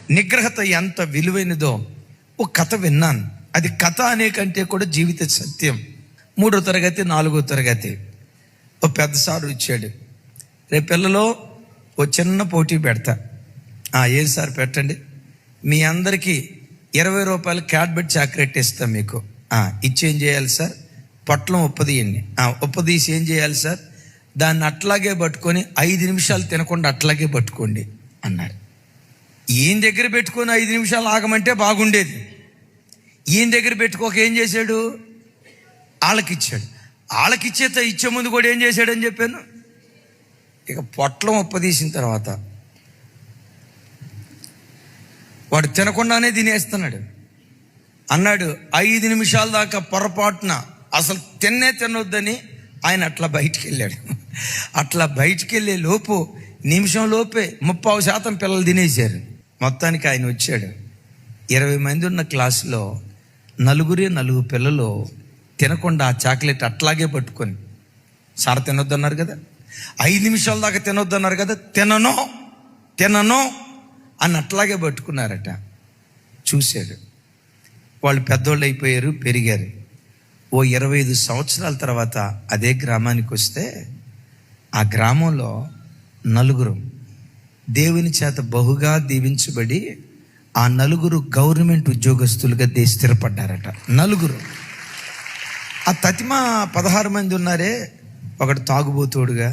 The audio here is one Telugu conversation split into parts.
నిగ్రహత ఎంత విలువైనదో ఒక కథ విన్నాను. అది కథ అనే కంటే కూడా జీవిత సత్యం. 3వ తరగతి 4వ తరగతి ఓ పెద్ద సారు ఇచ్చాడు. రేపు పిల్లలో ఓ చిన్న పోటీ పెడతా. ఏం సార్ పెట్టండి, మీ అందరికీ 20 రూపాయలు క్యాడ్బెట్ చాక్లెట్ ఇస్తాం మీకు. ఇచ్చేం చేయాలి సార్? పొట్లం ఉప్పదీయండి. ఉప్పదీసి ఏం చేయాలి సార్? దాన్ని అట్లాగే పట్టుకొని 5 నిమిషాలు తినకుండా అట్లాగే పట్టుకోండి అన్నాడు. ఈయన దగ్గర పెట్టుకొని 5 నిమిషాలు ఆగమంటే బాగుండేది. ఈయన దగ్గర పెట్టుకోక ఏం చేశాడు? వాళ్ళకిచ్చాడు. ఇచ్చే ముందు కూడా ఏం చేశాడని చెప్పాను. ఇక పొట్లం ఉప్పదీసిన తర్వాత వాడు తినకుండానే తినేస్తున్నాడు. అన్నాడు 5 నిమిషాల దాకా పొరపాటున అసలు తినొద్దని ఆయన అట్లా బయటికి వెళ్ళాడు. అట్లా బయటికి వెళ్ళే లోపు నిమిషం లోపే 30% పిల్లలు తినేశారు. మొత్తానికి ఆయన వచ్చాడు. 20 మంది ఉన్న క్లాసులో 4 పిల్లలు తినకుండా ఆ చాక్లెట్ అట్లాగే పట్టుకొని, సార్ తినొద్దన్నారు కదా, 5 నిమిషాల దాకా తినొద్దన్నారు కదా, తినను అని అట్లాగే పట్టుకున్నారట. చూశాడు. వాళ్ళు పెద్దోళ్ళు అయిపోయారు, పెరిగారు. ఓ 25 సంవత్సరాల తర్వాత అదే గ్రామానికి వస్తే ఆ గ్రామంలో 4 దేవుని చేత బహుగా దీవించబడి ఆ 4 గవర్నమెంట్ ఉద్యోగస్తులుగా స్థిరపడ్డారట. 4. ఆ తతిమ 16 మంది ఉన్నారే, ఒకడు తాగుబోతోడుగా,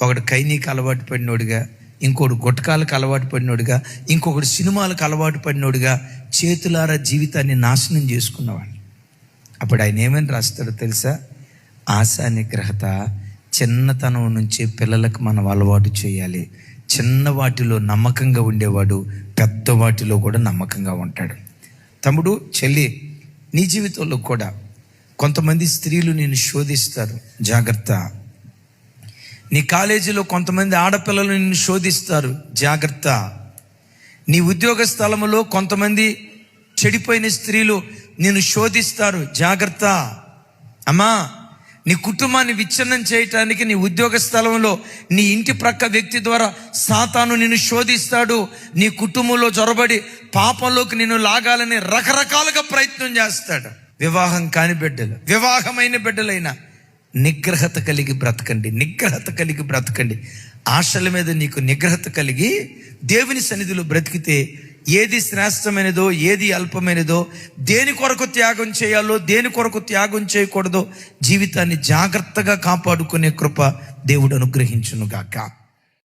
ఒకడు కైనీకి అలవాటు పడినోడుగా, ఇంకోడు గుట్కాలకు అలవాటు పడినోడుగా, ఇంకొకడు సినిమాలకు అలవాటు పడినోడుగా చేతులారా జీవితాన్ని నాశనం చేసుకున్నవాడు. అప్పుడు ఆయన ఏమని రాస్తాడో తెలుసా? ఆశా నిగ్రహత చిన్నతనం నుంచి పిల్లలకు మనం అలవాటు చేయాలి. చిన్న వాటిలో నమ్మకంగా ఉండేవాడు పెద్ద వాటిలో కూడా నమ్మకంగా ఉంటాడు. తమ్ముడు, చెల్లి, నీ జీవితంలో కూడా కొంతమంది స్త్రీలు నిన్ను శోధిస్తారు, జాగ్రత్త. నీ కాలేజీలో కొంతమంది ఆడపిల్లలు నిన్ను శోధిస్తారు, జాగ్రత్త. నీ ఉద్యోగ స్థలంలో కొంతమంది చెడిపోయిన స్త్రీలు నిన్ను శోధిస్తారు, జాగ్రత్త. అమ్మా, నీ కుటుంబాన్ని విచ్ఛిన్నం చేయటానికి నీ ఉద్యోగ స్థలంలో నీ ఇంటి ప్రక్క వ్యక్తి ద్వారా సాతాను నిన్ను శోధిస్తాడు. నీ కుటుంబంలో జొరబడి పాపంలోకి నిన్ను లాగాలని రకరకాలుగా ప్రయత్నం చేస్తాడు. వివాహం కాని బిడ్డలు, వివాహమైన బిడ్డలైనా నిగ్రహత కలిగి బ్రతకండి. ఆశల మీద నీకు నిగ్రహత కలిగి దేవుని సన్నిధిలో బ్రతికితే ఏది శ్రేష్టమైనదో, ఏది అల్పమైనదో, దేని కొరకు త్యాగం చేయాలో, దేని కొరకు త్యాగం చేయకూడదో జీవితాన్ని జాగ్రత్తగా కాపాడుకునే కృప దేవుడు అనుగ్రహించునుగాక.